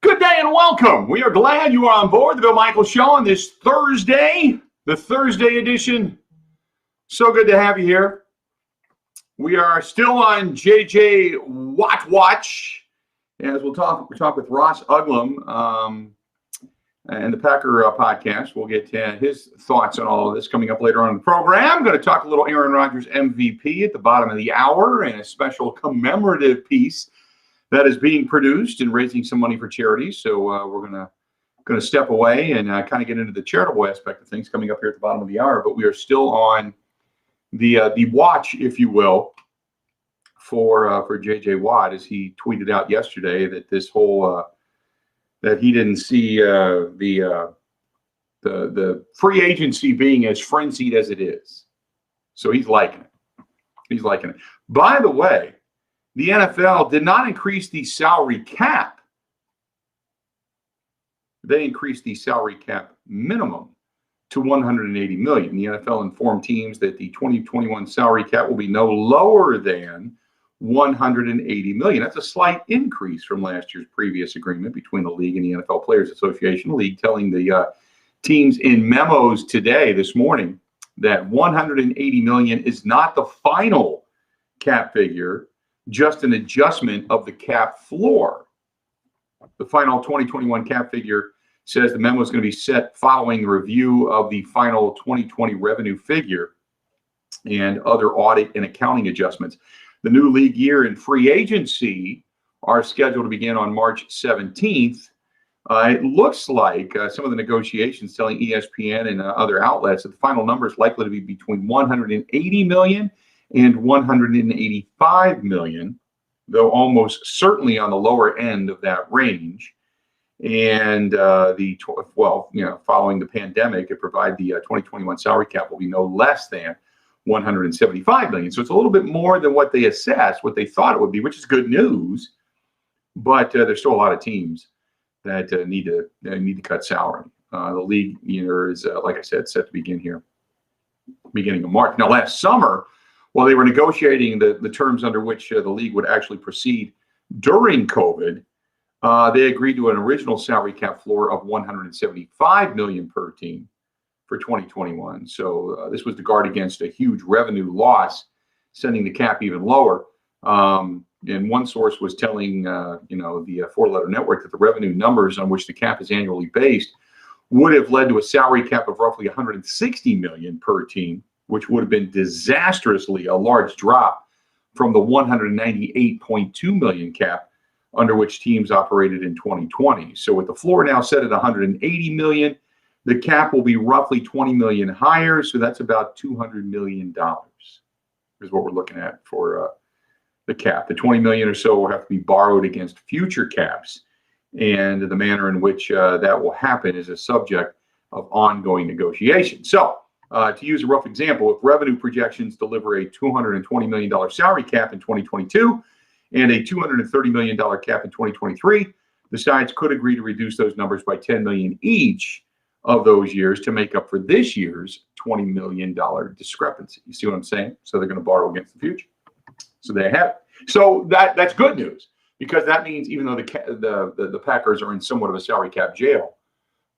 Good day and welcome. We are glad you are on board the Bill Michaels Show on this Thursday, the Thursday edition. So good to have you here. We are still on JJ Watt Watch, as we'll talk with Ross Uglum and the Packer podcast. We'll get his thoughts on all of this coming up later on in the program. I'm going to talk a little Aaron Rodgers MVP at the bottom of the hour and a special commemorative piece that is being produced and raising some money for charities. So we're going to step away and kind of get into the charitable aspect of things coming up here at the bottom of the hour. But we are still on the watch, if you will, for JJ Watt, as he tweeted out yesterday that this whole that he didn't see the free agency being as frenzied as it is. So he's liking it. He's liking it. By the way, the NFL did not increase the salary cap. They increased the salary cap minimum to $180 million. The NFL informed teams that the 2021 salary cap will be no lower than $180 million. That's a slight increase from last year's previous agreement between the league and the NFL Players Association. The league telling the teams in memos today, this morning, that $180 million is not the final cap figure, just an adjustment of the cap floor. The final 2021 cap figure says the memo is going to be set following review of the final 2020 revenue figure and other audit and accounting adjustments. The new league year and free agency are scheduled to begin on March 17th. It looks like some of the negotiations telling ESPN and other outlets that the final number is likely to be between $180 million and $185 million, though almost certainly on the lower end of that range. And following the pandemic, it provided the 2021 salary cap will be no less than $175 million. So it's a little bit more than what they assessed, what they thought it would be, which is good news. But there's still a lot of teams that need to cut salary. The league year is, like I said, set to begin here, beginning of March. Now, last summer, while they were negotiating the terms under which the league would actually proceed during COVID, they agreed to an original salary cap floor of $175 million per team for 2021. So this was to guard against a huge revenue loss, sending the cap even lower. And one source was telling the four-letter network that the revenue numbers on which the cap is annually based would have led to a salary cap of roughly $160 million per team, which would have been disastrously a large drop from the $198.2 million cap under which teams operated in 2020. So with the floor now set at $180 million, the cap will be roughly $20 million higher. So that's about $200 million is what we're looking at for the cap. The $20 million or so will have to be borrowed against future caps. And the manner in which that will happen is a subject of ongoing negotiation. So to use a rough example, if revenue projections deliver a $220 million salary cap in 2022 and a $230 million cap in 2023, the sides could agree to reduce those numbers by $10 million each of those years to make up for this year's $20 million discrepancy. You see what I'm saying? So they're going to borrow against the future. So they have it. So that's good news, because that means even though the Packers are in somewhat of a salary cap jail,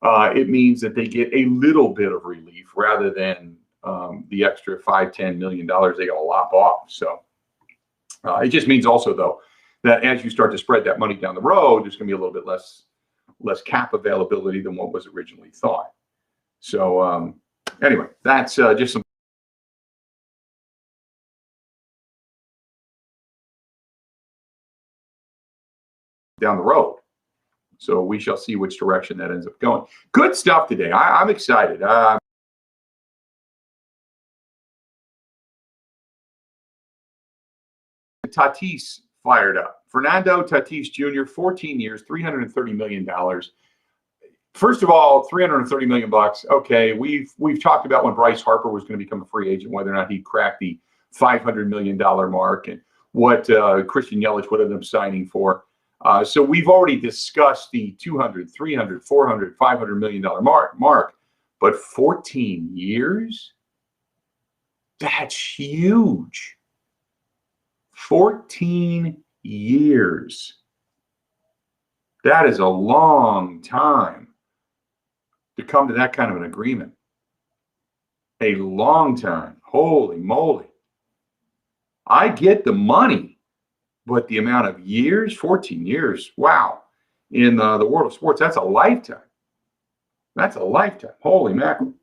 it means that they get a little bit of relief rather than the extra $5-10 million they got to lop off. So it just means also, though, that as you start to spread that money down the road, there's going to be a little bit less cap availability than what was originally thought. So anyway, that's just some down the road. So we shall see which direction that ends up going. Good stuff today. I'm excited. Tatis fired up. Fernando Tatis Jr., 14 years, $330 million. First of all, $330 million. Okay, we've talked about when Bryce Harper was going to become a free agent, whether or not he'd crack the $500 million mark, and what Christian Yelich would end up signing for. So we've already discussed the $200, $300, $400, $500 million mark. But 14 years? That's huge. 14 years. That is a long time to come to that kind of an agreement. A long time. Holy moly. I get the money, but the amount of years, 14 years, wow. In the world of sports, that's a lifetime. That's a lifetime. Holy mackerel.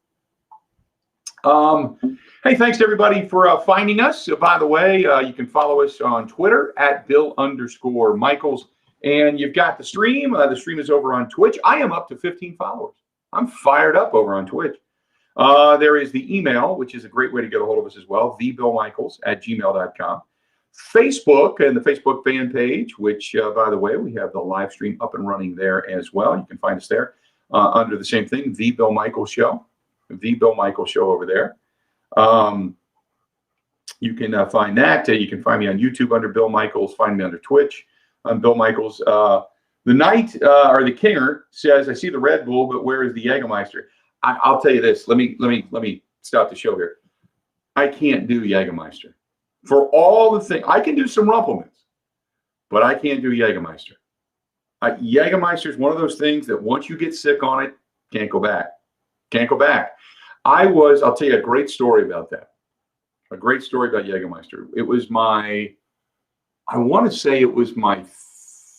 Hey, thanks to everybody for finding us. By the way, you can follow us on Twitter at Bill_Michaels. And you've got the stream. The stream is over on Twitch. I am up to 15 followers. I'm fired up over on Twitch. There is the email, which is a great way to get a hold of us as well, thebillmichaels@gmail.com. Facebook and the Facebook fan page, which, by the way, we have the live stream up and running there as well. You can find us there under the same thing, The Bill Michaels Show. The Bill Michaels Show over there. You can find that. You can find me on YouTube under Bill Michaels. Find me under Twitch. I'm Bill Michaels. The Knight or the Kinger says, I see the Red Bull, but where is the Jägermeister? I'll tell you this. Let me stop the show here. I can't do Jägermeister. For all the things, I can do some Rumplemans, but I can't do Jägermeister. Jägermeister is one of those things that once you get sick on it, can't go back. Can't go back. I'll tell you a great story about that. A great story about Jägermeister. It was I want to say it was my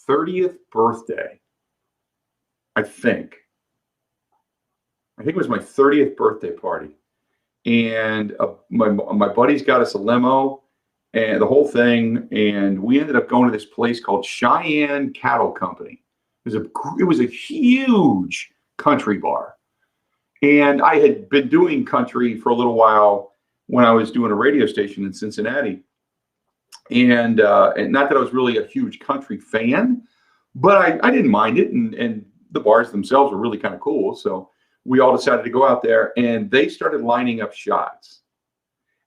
30th birthday. I think it was my 30th birthday party. And my buddies got us a limo and the whole thing. And we ended up going to this place called Cheyenne Cattle Company. It was a huge country bar. And I had been doing country for a little while when I was doing a radio station in Cincinnati. And not that I was really a huge country fan, but I didn't mind it. And the bars themselves were really kind of cool. So we all decided to go out there, and they started lining up shots.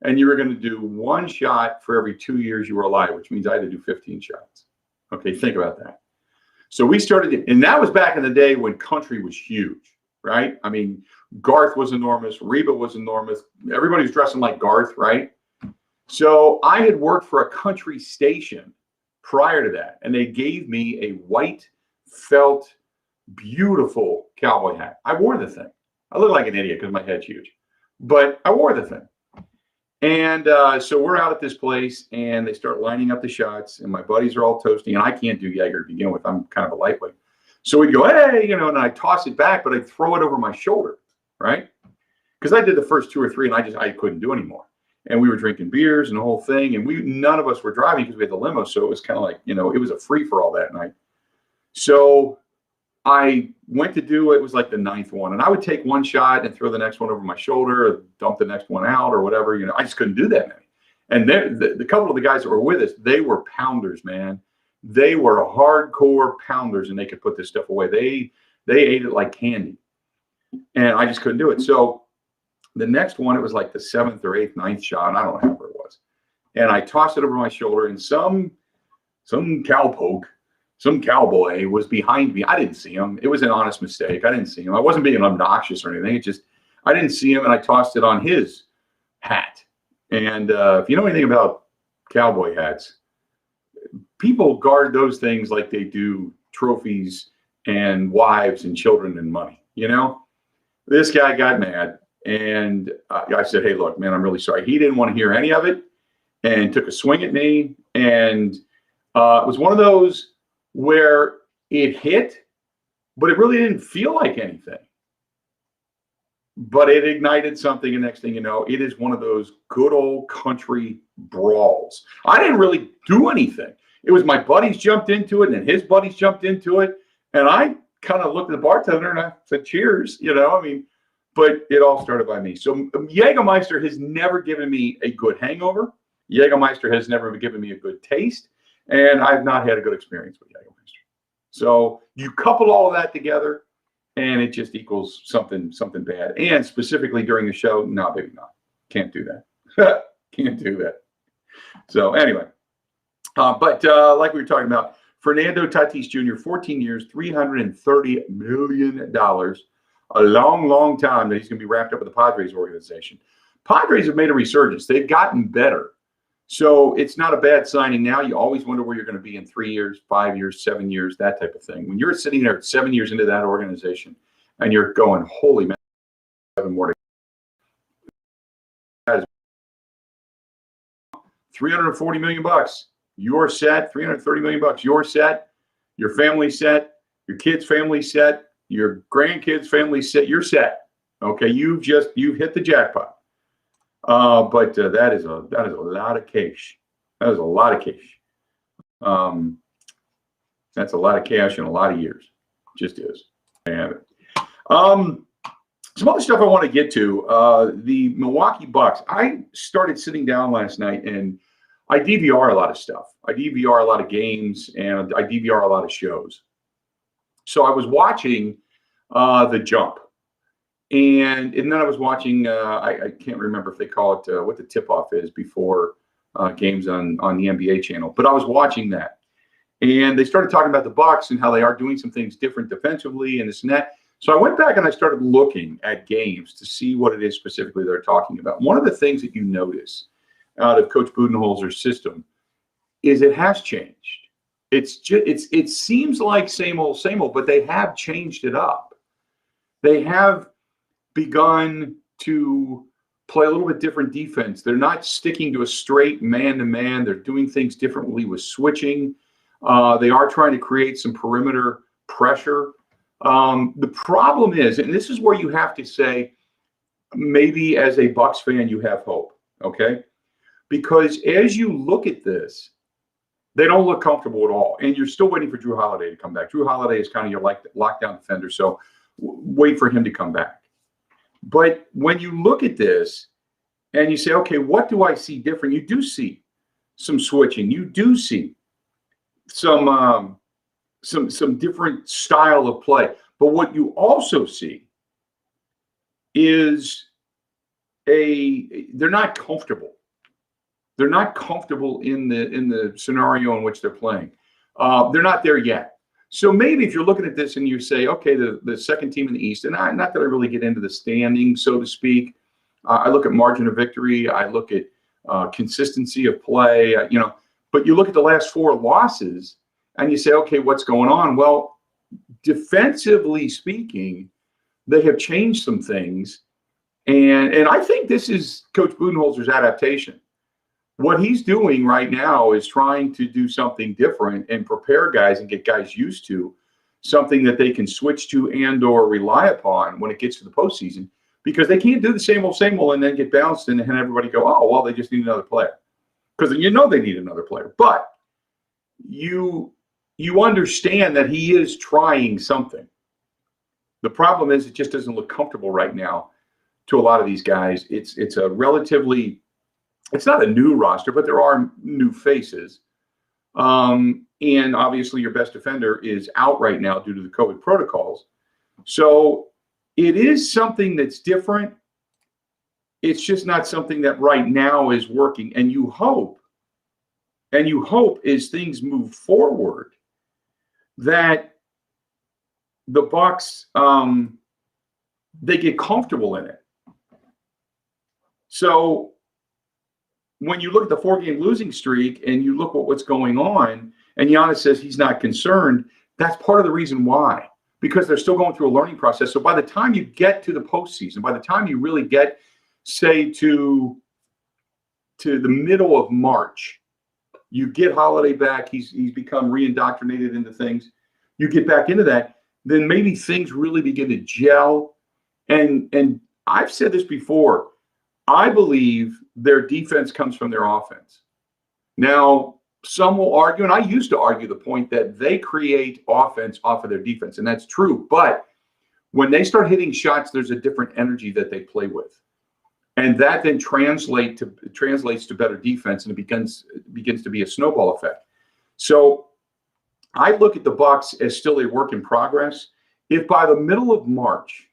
And you were going to do one shot for every 2 years you were alive, which means I had to do 15 shots. Okay, think about that. So we started, and that was back in the day when country was huge, right? I mean, Garth was enormous. Reba was enormous. Everybody was dressing like Garth, right? So I had worked for a country station prior to that, and they gave me a white felt, beautiful cowboy hat. I wore the thing. I look like an idiot because my head's huge, but I wore the thing. And so we're out at this place, and they start lining up the shots, and my buddies are all toasting, and I can't do Jaeger to begin with. I'm kind of a lightweight. So we'd go, hey, and I toss it back, but I'd throw it over my shoulder, right? Because I did the first 2 or 3, and I couldn't do anymore. And we were drinking beers and the whole thing, and none of us were driving because we had the limo, so it was kind of like, it was a free-for-all that night. So I went to do it was like the 9th one, and I would take one shot and throw the next one over my shoulder, or dump the next one out, or whatever. I just couldn't do that many. And the couple of the guys that were with us, they were pounders, man. They were hardcore pounders, and they could put this stuff away. They ate it like candy, and I just couldn't do it. So the next one, it was like the 7th or 8th, 9th shot. I don't know how it was, and I tossed it over my shoulder, and some cowpoke. Some cowboy was behind me. I didn't see him. It was an honest mistake. I didn't see him. I wasn't being obnoxious or anything. I didn't see him, and I tossed it on his hat. And if you know anything about cowboy hats, people guard those things like they do trophies and wives and children and money. This guy got mad, and I said, hey, look, man, I'm really sorry. He didn't want to hear any of it and took a swing at me. And it was one of those where it hit, but it really didn't feel like anything. But it ignited something, and next thing you know, it is one of those good old country brawls. I didn't really do anything. It was my buddies jumped into it, and then his buddies jumped into it, and I kind of looked at the bartender and I said, cheers, but it all started by me. So Jägermeister has never given me a good hangover. Jägermeister has never given me a good taste, and I've not had a good experience with Jägermeister. So you couple all of that together, and it just equals something bad. And specifically during the show, no, baby, no. Can't do that. Can't do that. So anyway, but like we were talking about, Fernando Tatis Jr., 14 years, $330 million. A long, long time that he's going to be wrapped up with the Padres organization. Padres have made a resurgence. They've gotten better. So it's not a bad signing now. You always wonder where you're going to be in 3 years, 5 years, 7 years, that type of thing. When you're sitting there 7 years into that organization and you're going, holy man, 7 more to go. That is $340 million. You're set. $330 million. You're set. Your family's set. Your kids' family set. Your grandkids' family set. You're set. Okay, you've hit the jackpot. But that is a lot of cash. That is a lot of cash. That's a lot of cash in a lot of years. Just is. And some other stuff I want to get to. The Milwaukee Bucks. I started sitting down last night and I DVR a lot of stuff. I DVR a lot of games and I DVR a lot of shows. So I was watching The Jump. And then I was watching, I can't remember if they call it what the tip-off is before games on the NBA channel. But I was watching that. And they started talking about the Bucks and how they are doing some things different defensively and this and that. So I went back and I started looking at games to see what it is specifically they're talking about. One of the things that you notice out of Coach Budenholzer's system is it has changed. It seems like same old, but they have changed it up. They have begun to play a little bit different defense. They're not sticking to a straight man-to-man. They're doing things differently with switching. They are trying to create some perimeter pressure. The problem is, and this is where you have to say, maybe as a Bucks fan, you have hope, okay? Because as you look at this, they don't look comfortable at all. And you're still waiting for Drew Holiday to come back. Drew Holiday is kind of your lockdown defender, so wait for him to come back. But when you look at this and you say, okay, what do I see different? You do see some switching. You do see some different style of play. But what you also see is they're not comfortable. They're not comfortable in the scenario in which they're playing. They're not there yet. So maybe if you're looking at this and you say, okay, the second team in the East, and not that I really get into the standing, so to speak. I look at margin of victory. I look at consistency of play. But you look at the last 4 losses and you say, okay, what's going on? Well, defensively speaking, they have changed some things, and I think this is Coach Budenholzer's adaptation. What he's doing right now is trying to do something different and prepare guys and get guys used to something that they can switch to and or rely upon when it gets to the postseason, because they can't do the same old and then get bounced and have everybody go, oh, well, they just need another player. Because they need another player. But you understand that he is trying something. The problem is it just doesn't look comfortable right now to a lot of these guys. It's a relatively... It's not a new roster, but there are new faces. And obviously your best defender is out right now due to the COVID protocols. So it is something that's different. It's just not something that right now is working. And you hope as things move forward that the Bucks, they get comfortable in it. So when you look at the 4-game losing streak and you look at what's going on, and Giannis says he's not concerned, that's part of the reason why. Because they're still going through a learning process. So by the time you get to the postseason, by the time you really get, say, to the middle of March, you get Holiday back, he's become reindoctrinated into things, you get back into that, then maybe things really begin to gel. And I've said this before, I believe their defense comes from their offense. Now, some will argue, and I used to argue the point that they create offense off of their defense, and that's true. But when they start hitting shots, there's a different energy that they play with. And that then translates to better defense, and it begins to be a snowball effect. So I look at the Bucks as still a work in progress. If by the middle of March,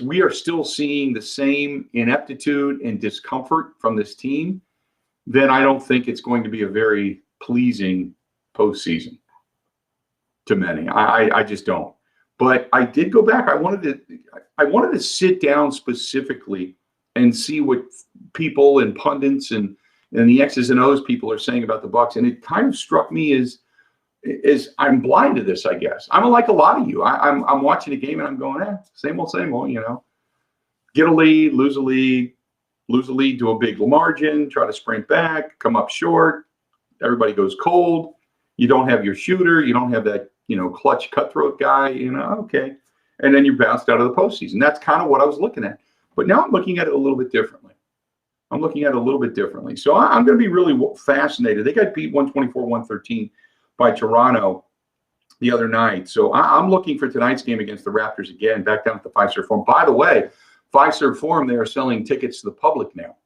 we are still seeing the same ineptitude and discomfort from this team, then I don't think it's going to be a very pleasing postseason to many. I just don't. But I did go back. I wanted to sit down specifically and see what people and pundits and the X's and O's people are saying about the Bucks, and it kind of struck me as I'm blind to this. I guess I'm like a lot of you. I'm watching a game and I'm going, same old, you know. Get a lead, lose a lead, to a big margin, try to sprint back, come up short. Everybody goes cold. You don't have your shooter. You don't have that, clutch cutthroat guy, okay. And then you're bounced out of the postseason. That's kind of what I was looking at. But now I'm looking at it a little bit differently. So I'm going to be really fascinated. They got beat 124-113 by Toronto the other night. So I'm looking for tonight's game against the Raptors again, back down at the Fiserv Forum. By the way, Fiserv Forum, they are selling tickets to the public now.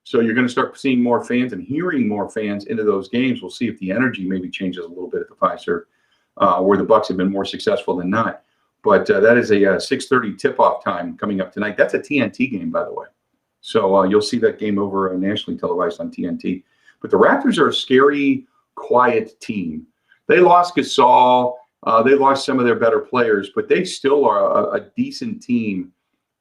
So you're going to start seeing more fans and hearing more fans into those games. We'll see if the energy maybe changes a little bit at the Fiserv, where the Bucks have been more successful than not. But that is a 6:30 tip-off time coming up tonight. That's a TNT game, by the way. So you'll see that game over nationally televised on TNT. But the Raptors are a scary, quiet team. They lost Gasol. They lost some of their better players, but they still are a decent team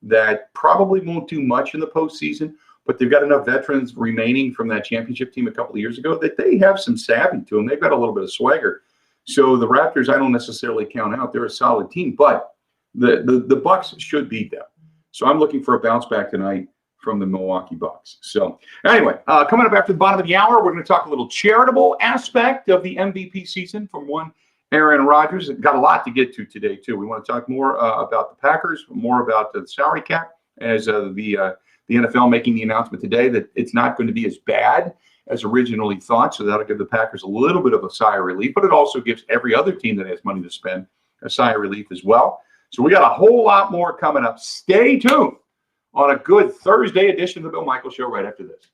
that probably won't do much in the postseason. But they've got enough veterans remaining from that championship team a couple of years ago that they have some savvy to them. They've got a little bit of swagger. So the Raptors, I don't necessarily count out. They're a solid team, but the Bucks should beat them. So I'm looking for a bounce back tonight from the Milwaukee Bucks. So anyway, coming up after the bottom of the hour, we're going to talk a little charitable aspect of the MVP season from one Aaron Rodgers. Got a lot to get to today, too. We want to talk more about the Packers, more about the salary cap, as the NFL making the announcement today that it's not going to be as bad as originally thought. So that'll give the Packers a little bit of a sigh of relief, but it also gives every other team that has money to spend a sigh of relief as well. So we got a whole lot more coming up. Stay tuned on a good Thursday edition of the Bill Michaels Show right after this.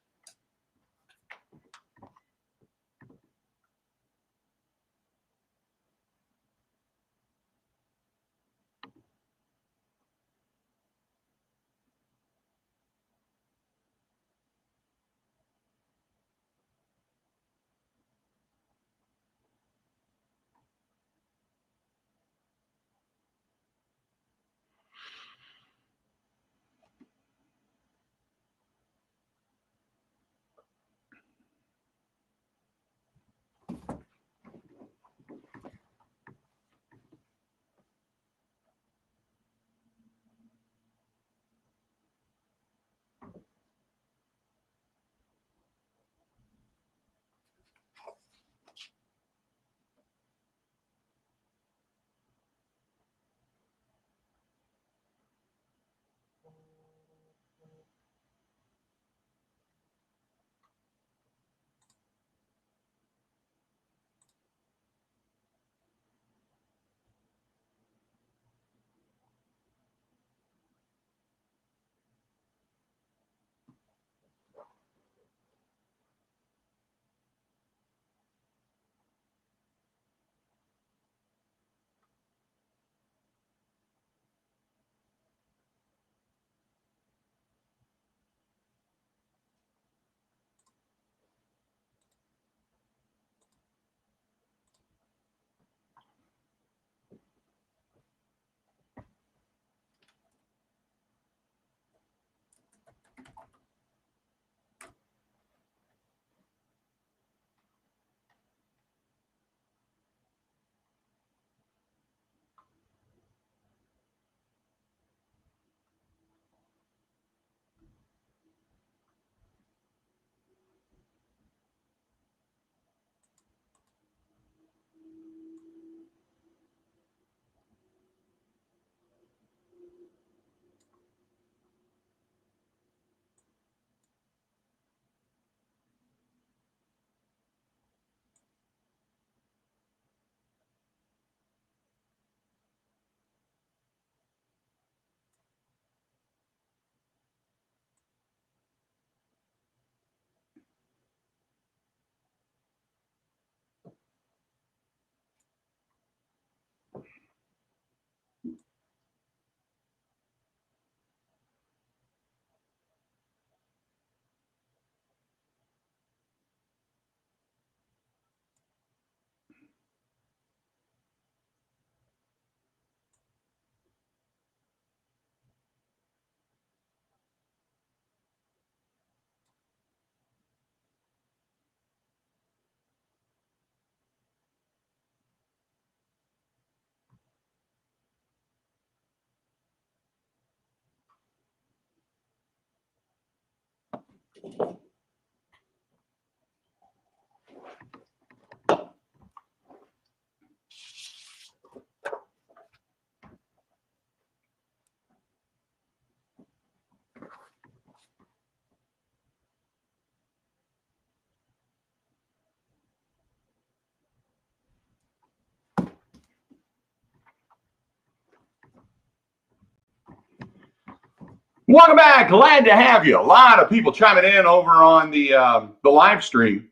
Welcome back. Glad to have you. A lot of people chiming in over on the live stream.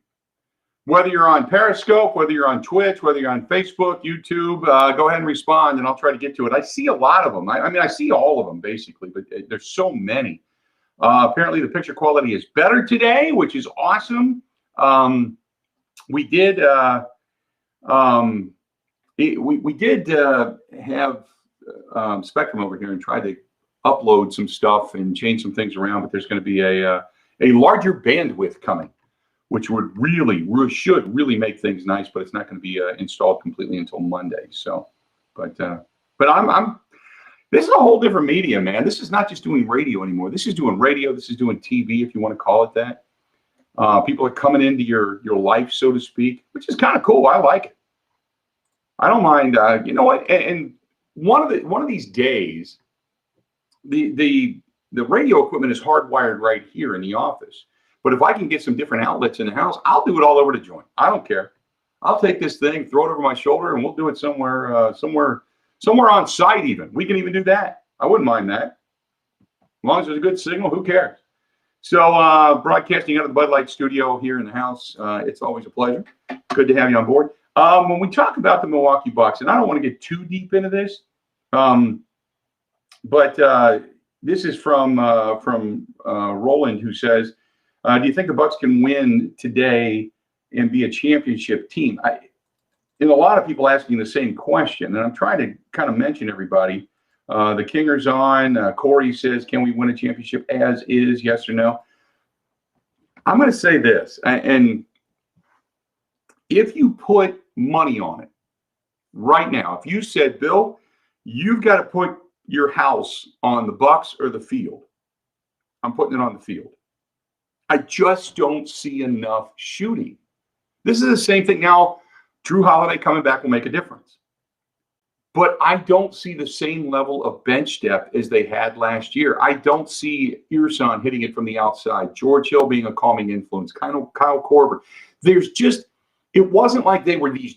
Whether you're on Periscope, whether you're on Twitch, whether you're on Facebook, YouTube, go ahead and respond, and I'll try to get to it. I see a lot of them. I mean, I see all of them, basically, but there's so many. Apparently, the picture quality is better today, which is awesome. We did have Spectrum over here and tried to upload some stuff and change some things around, but there's going to be a larger bandwidth coming, which would should really make things nice, but it's not going to be installed completely until Monday. So, but I'm this is a whole different medium, man. This is not just doing radio anymore. This is doing radio. This is doing TV, if you want to call it that. People are coming into your life, so to speak, which is kind of cool. I like it. I don't mind. You know what? And one of these days, the radio equipment is hardwired right here in the office. But if I can get some different outlets in the house, I'll do it all over the joint. I don't care. I'll take this thing, throw it over my shoulder, and we'll do it somewhere on site even. We can even do that. I wouldn't mind that. As long as there's a good signal, who cares? So broadcasting out of the Bud Light studio here in the house, it's always a pleasure. Good to have you on board. When we talk about the Milwaukee Bucks, and I don't want to get too deep into this, but this is from Roland, who says, do you think the Bucks can win today and be a championship team? And a lot of people asking the same question, and I'm trying to kind of mention everybody. The Kinger's on. Corey says, can we win a championship as is, yes or no? I'm going to say this, and if you put money on it right now, if you said, Bill, you've got to put your house on the Bucks or the field, I'm putting it on the field. I just don't see enough shooting. This is the same thing. Now, Drew Holiday coming back will make a difference. But I don't see the same level of bench depth as they had last year. I don't see Earson hitting it from the outside, George Hill being a calming influence, kind of Kyle Korver. It wasn't like they were these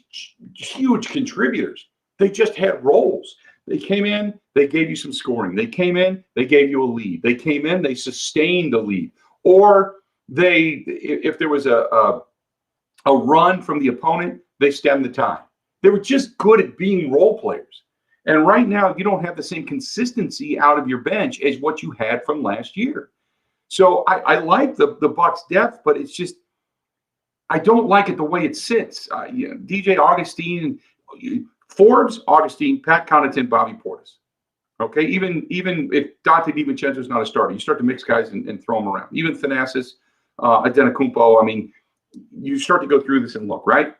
huge contributors. They just had roles. They came in, they gave you some scoring. They came in, they gave you a lead. They came in, they sustained the lead. Or if there was a run from the opponent, they stemmed the tide. They were just good at being role players. And right now, you don't have the same consistency out of your bench as what you had from last year. So I like the Bucks' depth, but it's just, I don't like it the way it sits. DJ Augustine, Forbes, Augustine, Pat Connaughton, Bobby Portis. Okay, even if Dante Di Vincenzo is not a starter, you start to mix guys and throw them around. Even Thanasis, Adenakumpo, I mean, you start to go through this and look, right?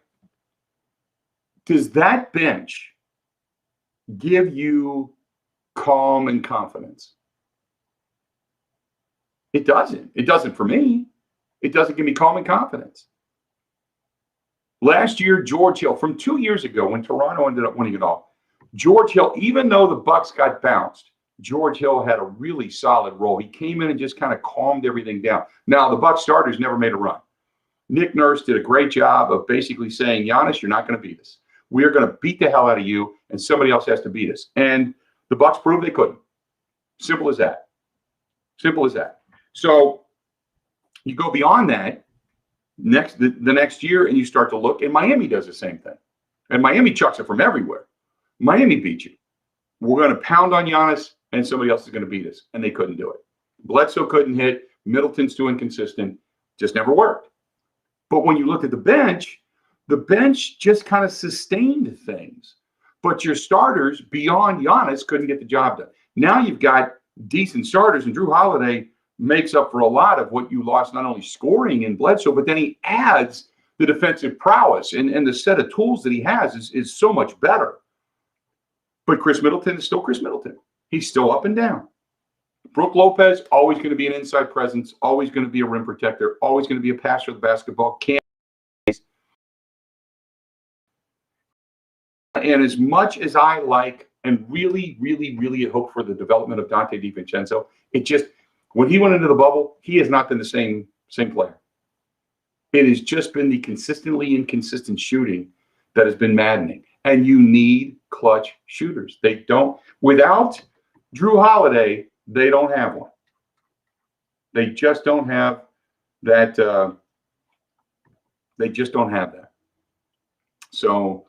Does that bench give you calm and confidence? It doesn't. It doesn't for me. It doesn't give me calm and confidence. Last year, George Hill, from 2 years ago when Toronto ended up winning it all, George Hill, even though the Bucks got bounced, George Hill had a really solid role. He came in and just kind of calmed everything down. Now, the Bucks starters never made a run. Nick Nurse did a great job of basically saying, Giannis, you're not going to beat us. We are going to beat the hell out of you, and somebody else has to beat us. And the Bucks proved they couldn't. Simple as that. Simple as that. So you go beyond that the next year, and you start to look, and Miami does the same thing. And Miami chucks it from everywhere. Miami beat you. We're going to pound on Giannis, and somebody else is going to beat us. And they couldn't do it. Bledsoe couldn't hit. Middleton's too inconsistent. Just never worked. But when you look at the bench just kind of sustained things. But your starters beyond Giannis couldn't get the job done. Now you've got decent starters, and Drew Holiday makes up for a lot of what you lost, not only scoring in Bledsoe, but then he adds the defensive prowess, and the set of tools that he has is so much better. But Chris Middleton is still Chris Middleton. He's still up and down. Brook Lopez, always going to be an inside presence, always going to be a rim protector, always going to be a passer of the basketball. And as much as I like and really, really, really hope for the development of Dante Di Vincenzo, it just, when he went into the bubble, he has not been the same player. It has just been the consistently inconsistent shooting that has been maddening. And you need clutch shooters. They don't, without Drew Holiday, they don't have one. They just don't have that. They just don't have that. So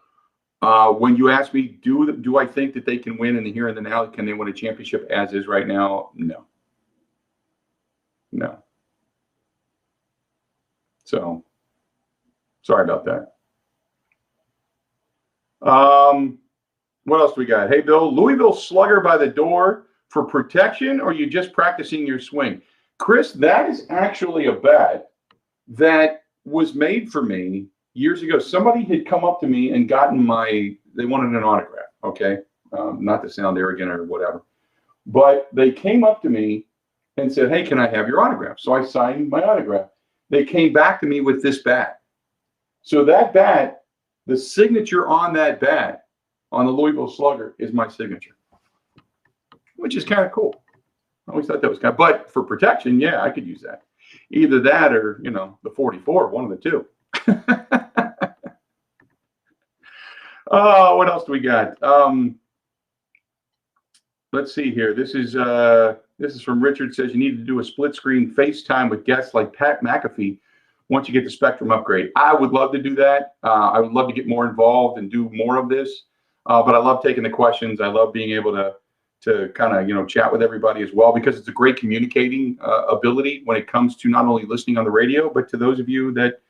when you ask me, do I think that they can win in the here and the now? Can they win a championship as is right now? No. No. So sorry about that. What else do we got? Hey, Bill, Louisville slugger by the door for protection, or are you just practicing your swing? Chris, that is actually a bet that was made for me years ago. Somebody had come up to me and gotten they wanted an autograph, okay? Not to sound arrogant or whatever, but they came up to me and said, hey, can I have your autograph? So I signed my autograph. They came back to me with this bat. So that bat, the signature on that bat, on the Louisville Slugger, is my signature, which is kind of cool. I always thought that was kind of, but for protection, yeah, I could use that. Either that or, the 44, one of the two. Oh, what else do we got? Let's see here. This is from Richard. Says you need to do a split screen FaceTime with guests like Pat McAfee once you get the Spectrum upgrade. I would love to do that. I would love to get more involved and do more of this. But I love taking the questions. I love being able to kind of chat with everybody as well, because it's a great communicating ability when it comes to not only listening on the radio, but to those of you that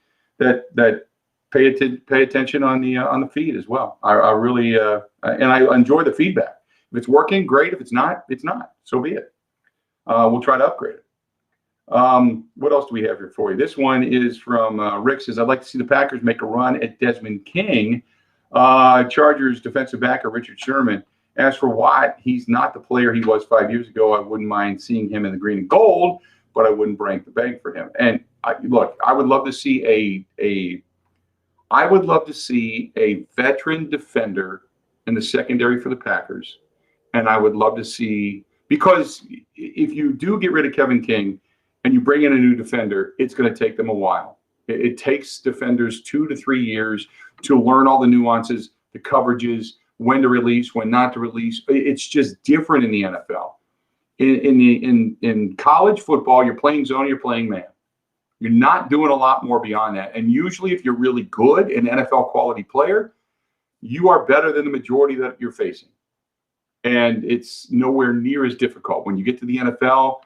pay attention on the feed as well. I really and I enjoy the feedback. If it's working, great. If it's not, it's not. So be it. We'll try to upgrade it. What else do we have here for you? This one is from Rick. Says, I'd like to see the Packers make a run at Desmond King. Chargers defensive backer Richard Sherman. As for Watt, he's not the player he was 5 years ago. I wouldn't mind seeing him in the green and gold, but I wouldn't break the bank for him. And look, I would love to see a veteran defender in the secondary for the Packers. And I would love to see, because if you do get rid of Kevin King and you bring in a new defender, it's going to take them a while. It takes defenders 2 to 3 years to learn all the nuances, the coverages, when to release, when not to release. It's just different in the NFL. In college football, you're playing zone, you're playing man. You're not doing a lot more beyond that. And usually if you're really good, an NFL quality player, you are better than the majority that you're facing. And it's nowhere near as difficult. When you get to the NFL,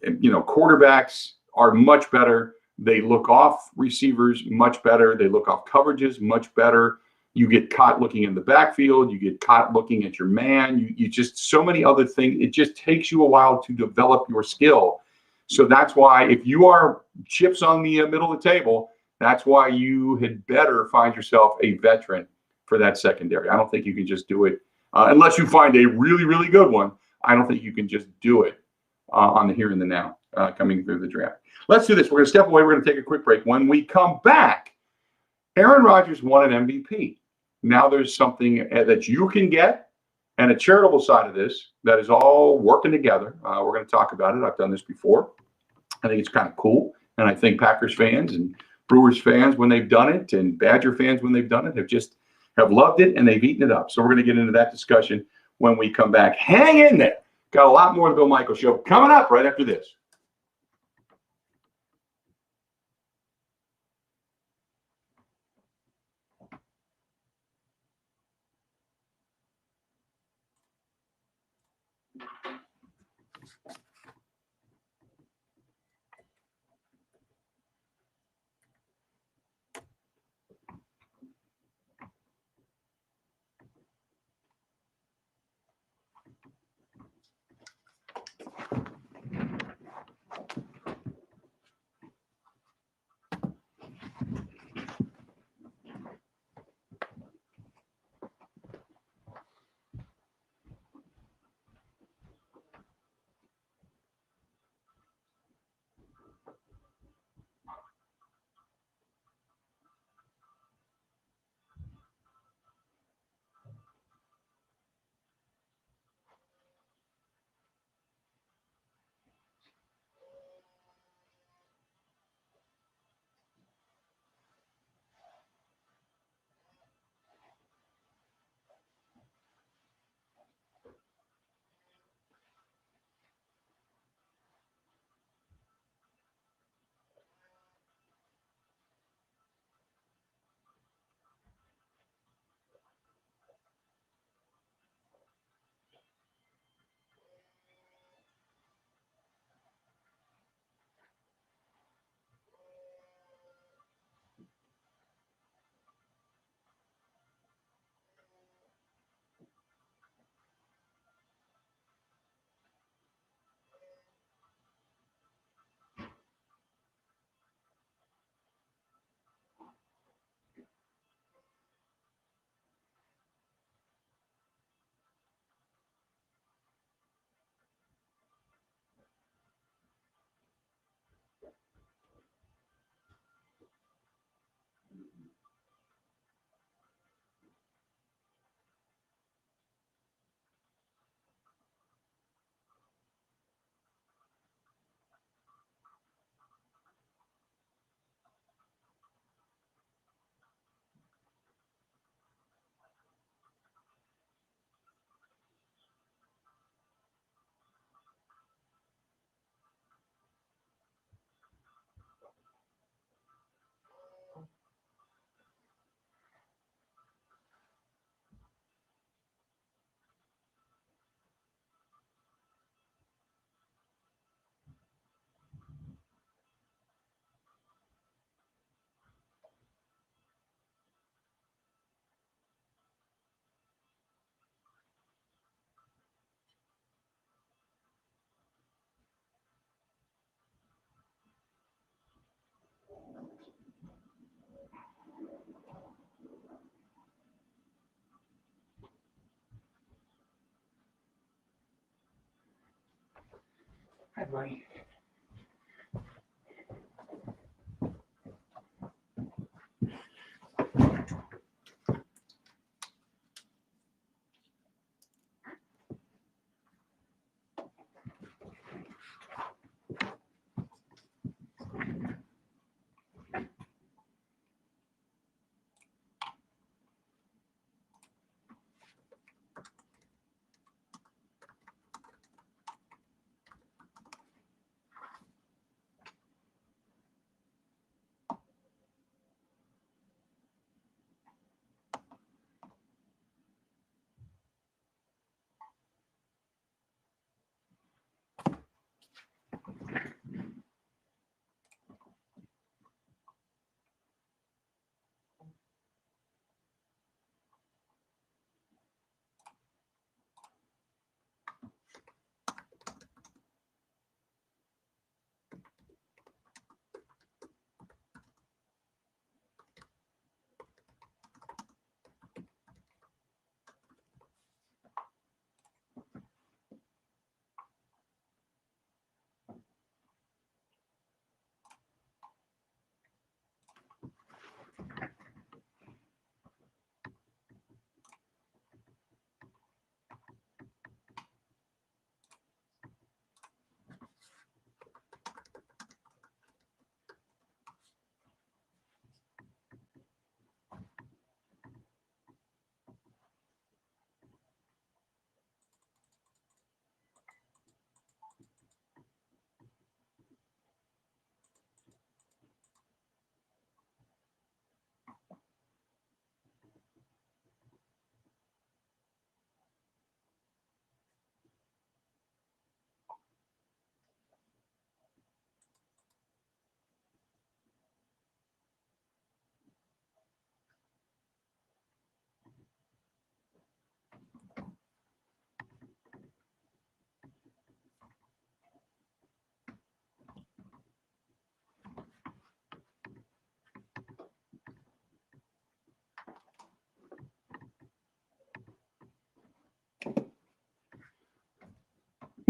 quarterbacks are much better. They look off receivers much better. They look off coverages much better. You get caught looking in the backfield. You get caught looking at your man. You just, so many other things. It just takes you a while to develop your skill. So that's why if you are chips on the middle of the table, that's why you had better find yourself a veteran for that secondary. I don't think you can just do it unless you find a really, really good one. I don't think you can just do it on the here and the now coming through the draft. Let's do this. We're going to step away. We're going to take a quick break. When we come back, Aaron Rodgers won an MVP. Now there's something that you can get, and a charitable side of this that is all working together. We're going to talk about it. I've done this before. I think it's kind of cool. And I think Packers fans and Brewers fans, when they've done it, and Badger fans, when they've done it, have loved it, and they've eaten it up. So we're going to get into that discussion when we come back. Hang in there. Got a lot more of the Bill Michaels Show coming up right after this. Hi, buddy.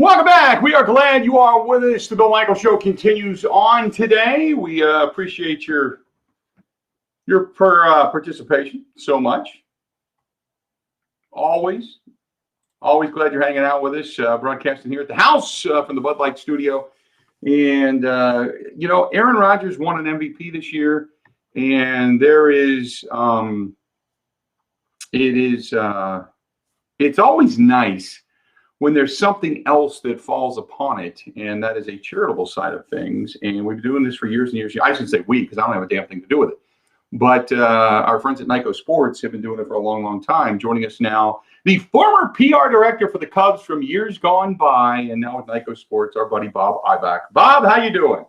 Welcome back. We are glad you are with us. The Bill Michaels Show continues on today. We appreciate your participation so much. Always glad you're hanging out with us. Broadcasting here at the house from the Bud Light Studio. And, Aaron Rodgers won an MVP this year. And there is, it's always nice when there's something else that falls upon it, and that is a charitable side of things. And we've been doing this for years and years. I should say we, because I don't have a damn thing to do with it. But our friends at Nyko Sports have been doing it for a long, long time. Joining us now, the former PR director for the Cubs from years gone by, and now with Nyko Sports, our buddy Bob Ibach. Bob, how you doing?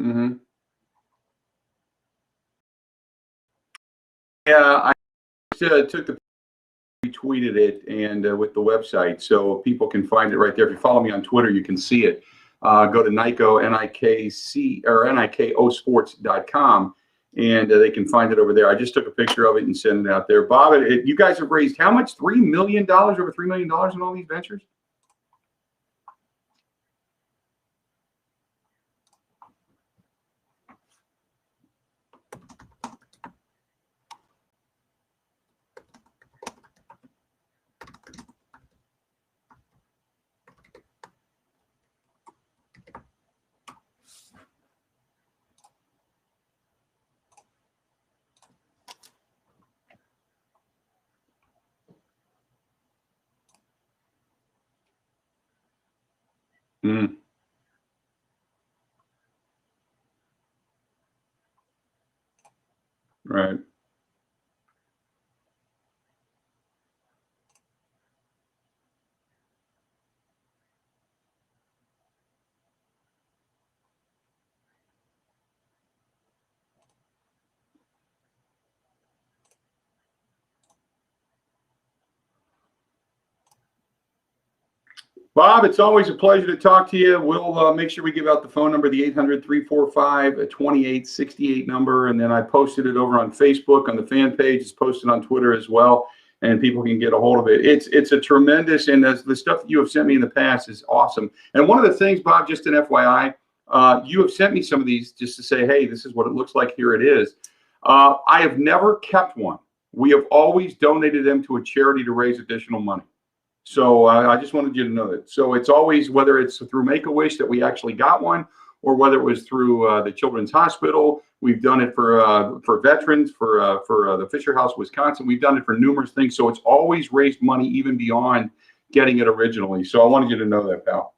Mm-hmm. Yeah, I took the retweeted it and with the website, so people can find it right there. If you follow me on Twitter, you can see it. Go to Nico NIKC or NIKOsports.com, and they can find it over there. I just took a picture of it and sent it out there. Bob, you guys have raised how much? $3 million, over $3 million in all these ventures. Mm, right. Bob, it's always a pleasure to talk to you. We'll make sure we give out the phone number, the 800-345-2868 number. And then I posted it over on Facebook on the fan page. It's posted on Twitter as well. And people can get a hold of it. It's a tremendous, and the stuff that you have sent me in the past is awesome. And one of the things, Bob, just an FYI, you have sent me some of these just to say, hey, this is what it looks like. Here it is. I have never kept one. We have always donated them to a charity to raise additional money. So I just wanted you to know that. So it's always, whether it's through Make-A-Wish that we actually got one, or whether it was through the Children's Hospital. We've done it for veterans, for the Fisher House, Wisconsin. We've done it for numerous things. So it's always raised money even beyond getting it originally. So I wanted you to know that, pal.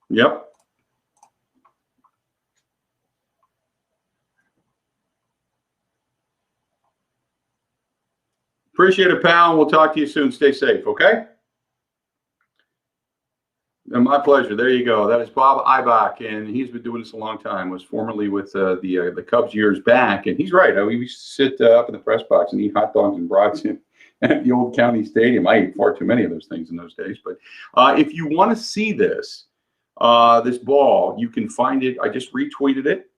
Yep. Appreciate it, pal. We'll talk to you soon. Stay safe, okay? And my pleasure. There you go. That is Bob Ibach, and he's been doing this a long time. Was formerly with the Cubs years back, and he's right. We used to sit up in the press box and eat hot dogs and brats at the old county stadium. I ate far too many of those things in those days. But if you want to see this ball, you can find it. I just retweeted it,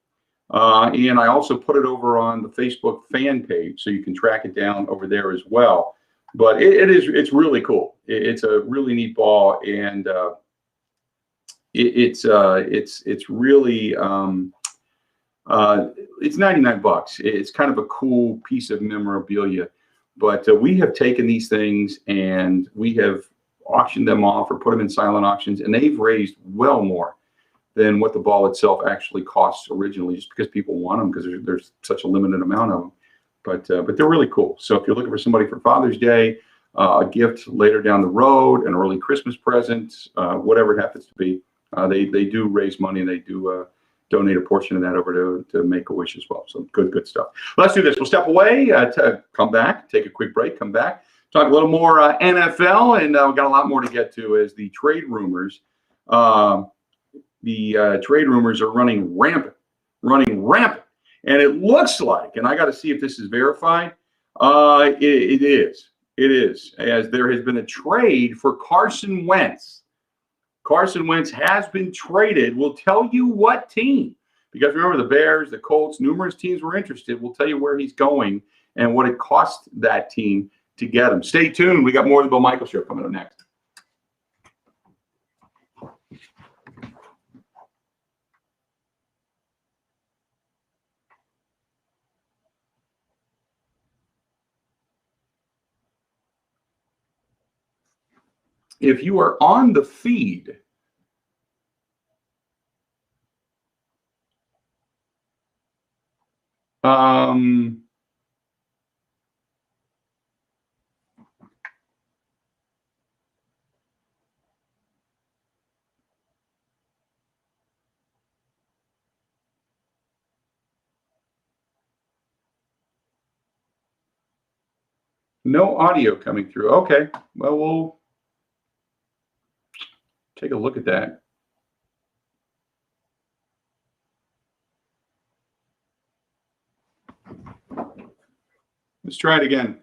and I also put it over on the Facebook fan page, so you can track it down over there as well. But it's really cool. It's a really neat ball, and it's really it's $99. It's kind of a cool piece of memorabilia, but we have taken these things and we have auctioned them off or put them in silent auctions, and they've raised well more than what the ball itself actually costs originally, just because people want them, because there's such a limited amount of them. But they're really cool. So if you're looking for somebody for Father's Day, a gift later down the road, an early Christmas present, whatever it happens to be, they do raise money, and they do donate a portion of that over to Make-A-Wish as well. So good stuff. Let's do this. We'll step away, to come back, take a quick break, come back, talk a little more NFL, and we've got a lot more to get to as the trade rumors. The trade rumors are running rampant, and it looks like, and I got to see if this is verified. It is, as there has been a trade for Carson Wentz. Carson Wentz has been traded. We'll tell you what team, because remember, the Bears, the Colts, numerous teams were interested. We'll tell you where he's going and what it cost that team to get him. Stay tuned. We got more of the Bill Michael Show coming up next. if you are on the feed, no audio coming through. Okay, well, we'll take a look at that. Let's try it again.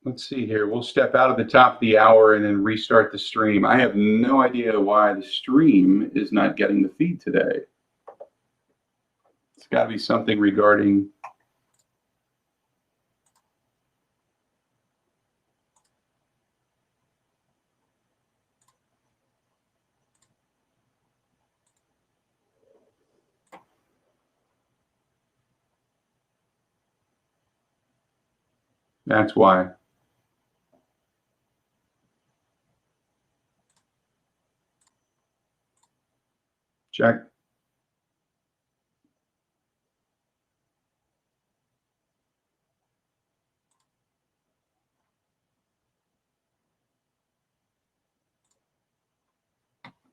Let's see here. We'll step out of the top of the hour and then restart the stream. I have no idea why the stream is not getting the feed today. It's got to be something regarding. That's why. Check.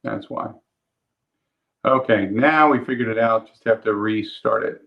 That's why. Okay, now we figured it out. Just have to restart it.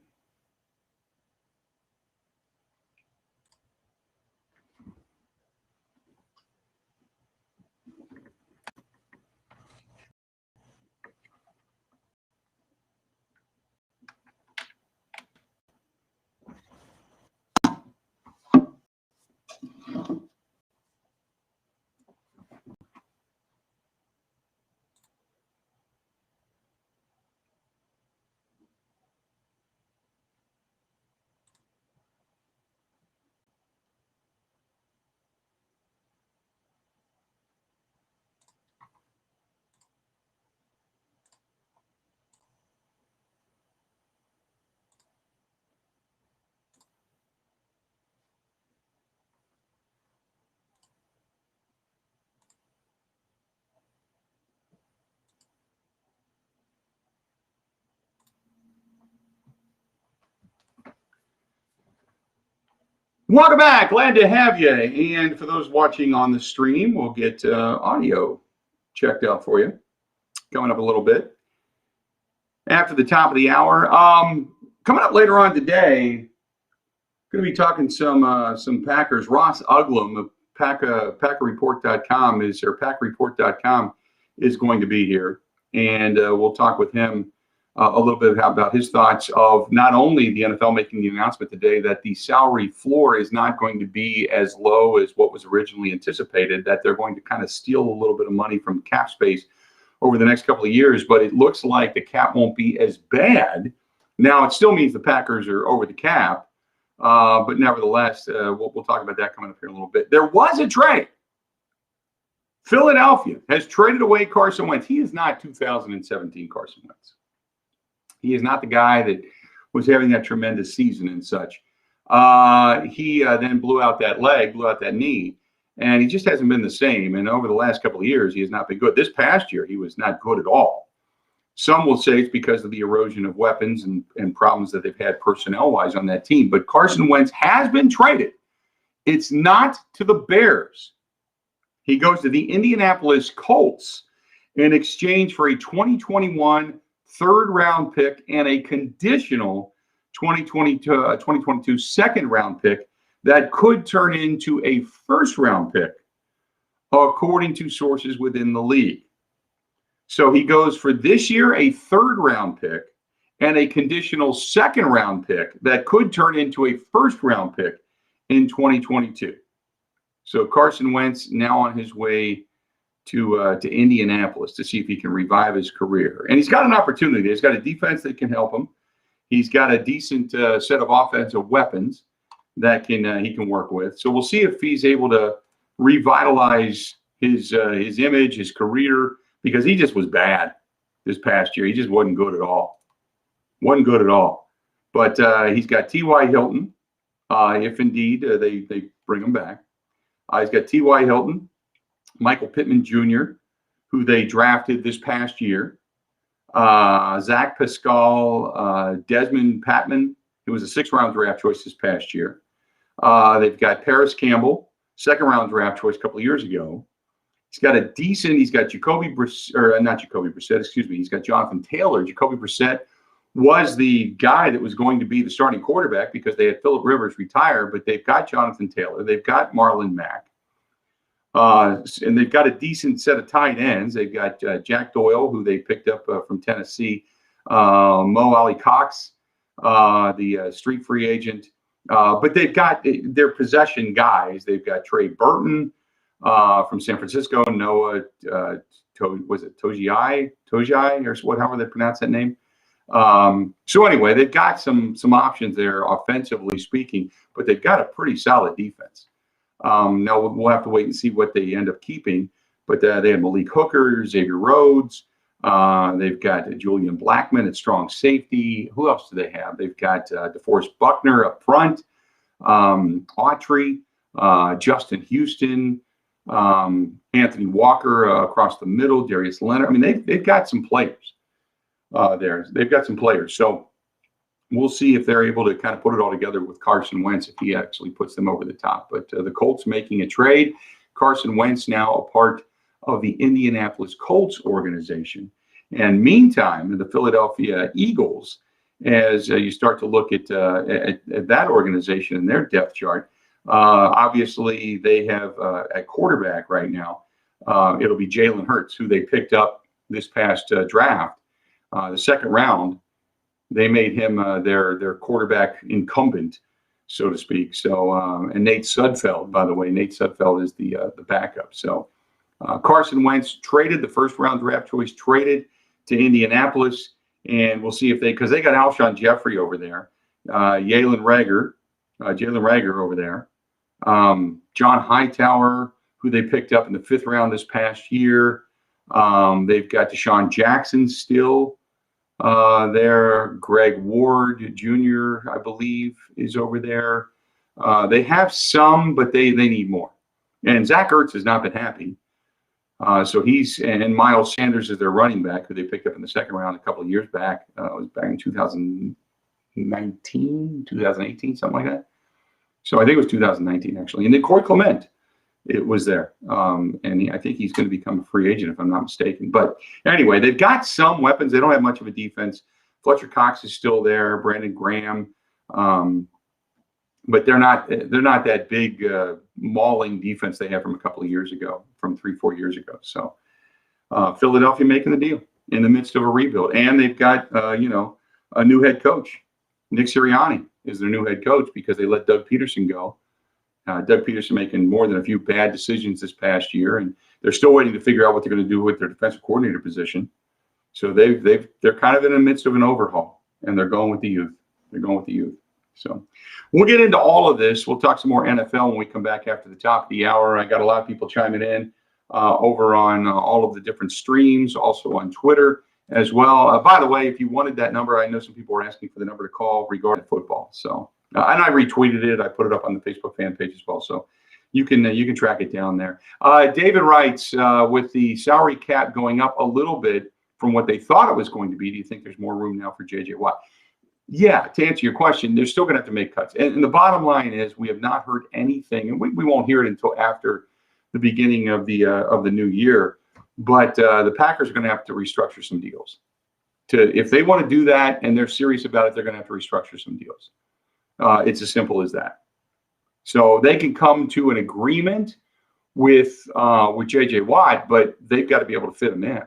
Welcome back. Glad to have you. And for those watching on the stream, we'll get audio checked out for you coming up a little bit after the top of the hour. Coming up later on today, going to be talking some Packers. Ross Uglum of PackerReport.com PackerReport.com is going to be here, and we'll talk with him a little bit about his thoughts of not only the NFL making the announcement today that the salary floor is not going to be as low as what was originally anticipated, that they're going to kind of steal a little bit of money from cap space over the next couple of years, but it looks like the cap won't be as bad. Now, it still means the Packers are over the cap, but nevertheless, we'll talk about that coming up here in a little bit. There was a trade. Philadelphia has traded away Carson Wentz. He is not 2017 Carson Wentz. He is not the guy that was having that tremendous season and such. He then blew out that leg, blew out that knee, and he just hasn't been the same. And over the last couple of years, he has not been good. This past year, he was not good at all. Some will say it's because of the erosion of weapons and problems that they've had personnel-wise on that team. But Carson Wentz has been traded. It's not to the Bears. He goes to the Indianapolis Colts in exchange for a 2021 third-round pick and a conditional 2022 second-round pick that could turn into a first-round pick, according to sources within the league. So he goes for this year a 3rd-round pick and a conditional 2nd-round pick that could turn into a 1st-round pick in 2022. So Carson Wentz now on his way to Indianapolis to see if he can revive his career. And he's got an opportunity. He's got a defense that can help him. He's got a decent set of offensive weapons that he can work with. So we'll see if he's able to revitalize his image, his career, because he just was bad this past year. He just wasn't good at all. Wasn't good at all. But he's got T.Y. Hilton, if indeed they bring him back. He's got T.Y. Hilton, Michael Pittman Jr., who they drafted this past year, Zach Pascal, Desmond Patman, who was a 6th-round draft choice this past year. They've got Paris Campbell, 2nd-round draft choice a couple of years ago. He's got Jacoby Brissett, or not Jacoby Brissett, excuse me. He's got Jonathan Taylor. Jacoby Brissett was the guy that was going to be the starting quarterback because they had Phillip Rivers retire, but they've got Jonathan Taylor. They've got Marlon Mack. And they've got a decent set of tight ends. They've got Jack Doyle, who they picked up from Tennessee, Mo Ali Cox, the street free agent. But they've got their possession guys. They've got Trey Burton from San Francisco, Noah, was it Tojai, or however they pronounce that name. So anyway, they've got some options there, offensively speaking, but they've got a pretty solid defense. Now we'll have to wait and see what they end up keeping, but they have Malik Hooker, Xavier Rhodes. They've got Julian Blackmon at strong safety. Who else do they have? They've got DeForest Buckner up front, Autry, Justin Houston, Anthony Walker across the middle, Darius Leonard. I mean, they've got some players there. They've got some players. So we'll see if they're able to kind of put it all together with Carson Wentz, if he actually puts them over the top. But the Colts making a trade. Carson Wentz now a part of the Indianapolis Colts organization. And meantime, the Philadelphia Eagles, as you start to look at that organization and their depth chart, obviously they have a quarterback right now. It'll be Jalen Hurts, who they picked up this past draft, the 2nd round. They made him their quarterback incumbent, so to speak. So, and Nate Sudfeld, by the way, Nate Sudfeld is the backup. So, Carson Wentz traded, the 1st-round draft choice traded to Indianapolis, and we'll see if because they got Alshon Jeffrey over there, Jalen Reagor over there, John Hightower, who they picked up in the 5th round this past year. They've got Deshaun Jackson still. There, Greg Ward Jr., I believe, is over there. They have some, but they need more. And Zach Ertz has not been happy. So and Miles Sanders is their running back, who they picked up in the 2nd round a couple of years back. It was back in 2018, something like that. So I think it was 2019, actually. And then Corey Clement, it was there. And I think he's going to become a free agent, if I'm not mistaken. But anyway, they've got some weapons. They don't have much of a defense. Fletcher Cox is still there, Brandon Graham. But they're not that big mauling defense they had from a couple of years ago, from 3-4 years ago. So Philadelphia making the deal in the midst of a rebuild. And they've got, a new head coach. Nick Sirianni is their new head coach because they let Doug Peterson go. Doug Peterson making more than a few bad decisions this past year, and they're still waiting to figure out what they're going to do with their defensive coordinator position. So they're kind of in the midst of an overhaul, and they're going with the youth. So we'll get into all of this. We'll talk some more NFL when we come back after the top of the hour. I got a lot of people chiming in over on all of the different streams, also on Twitter as well. By the way, if you wanted that number, I know some people were asking for the number to call regarding football. So. And I retweeted it. I put it up on the Facebook fan page as well. So you can track it down there. David writes, with the salary cap going up a little bit from what they thought it was going to be, do you think there's more room now for J.J. Watt? Yeah, to answer your question, they're still going to have to make cuts. And the bottom line is we have not heard anything, and we won't hear it until after the beginning of the new year. But the Packers are going to have to restructure some deals. If they want to do that and they're serious about it, they're going to have to restructure some deals. It's as simple as that. So they can come to an agreement with J.J. Watt, but they've got to be able to fit him in.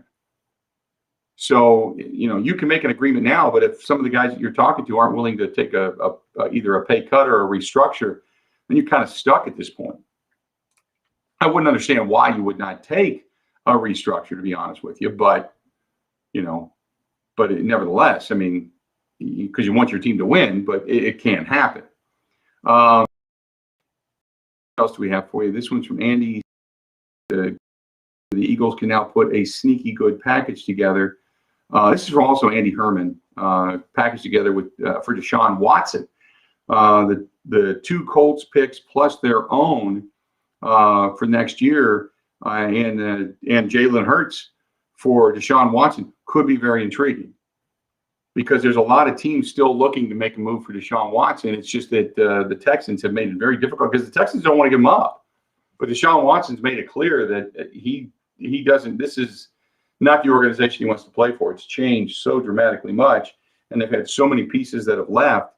So, you can make an agreement now, but if some of the guys that you're talking to aren't willing to take either a pay cut or a restructure, then you're kind of stuck at this point. I wouldn't understand why you would not take a restructure, to be honest with you, but nevertheless, I mean, because you want your team to win, but it can't happen. What else do we have for you? This one's from Andy. The Eagles can now put a sneaky good package together. This is from also Andy Herman, packaged together for Deshaun Watson. The 2 Colts picks plus their own for next year, and Jalen Hurts for Deshaun Watson could be very intriguing, because there's a lot of teams still looking to make a move for Deshaun Watson. It's just that the Texans have made it very difficult, because the Texans don't want to give him up. But Deshaun Watson's made it clear that he doesn't. This is not the organization he wants to play for. It's changed so dramatically much, and they've had so many pieces that have left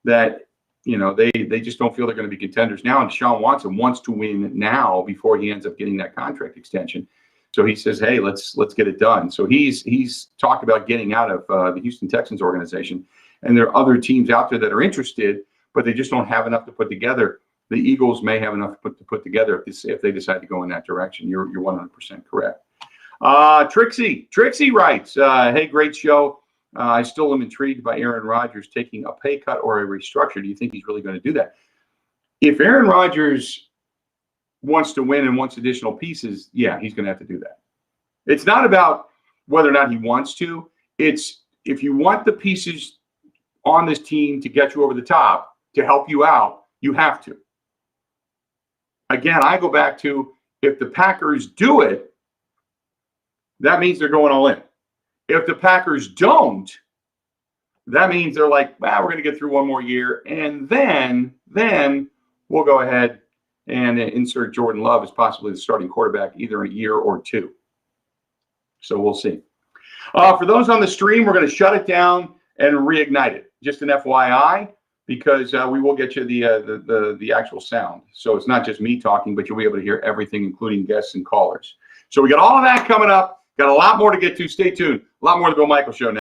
that they just don't feel they're going to be contenders now. And Deshaun Watson wants to win now before he ends up getting that contract extension. So he says, "Hey, let's get it done." So he's talked about getting out of the Houston Texans organization, and there are other teams out there that are interested, but they just don't have enough to put together. The Eagles may have enough to put together if they decide to go in that direction. You're 100% correct. Trixie writes, "Hey, great show. I still am intrigued by Aaron Rodgers taking a pay cut or a restructure. Do you think he's really going to do that?" If Aaron Rodgers wants to win and wants additional pieces, yeah, he's going to have to do that. It's not about whether or not he wants to. It's if you want the pieces on this team to get you over the top, to help you out, you have to. Again, I go back to, if the Packers do it, that means they're going all in. If the Packers don't, that means they're like, we're going to get through one more year, and then we'll go ahead and insert Jordan Love as possibly the starting quarterback either in a year or two. So we'll see. For those on the stream, we're going to shut it down and reignite it. Just an FYI, because we will get you the actual sound. So it's not just me talking, but you'll be able to hear everything, including guests and callers. So we got all of that coming up. Got a lot more to get to. Stay tuned. A lot more of the Bill Michaels Show now.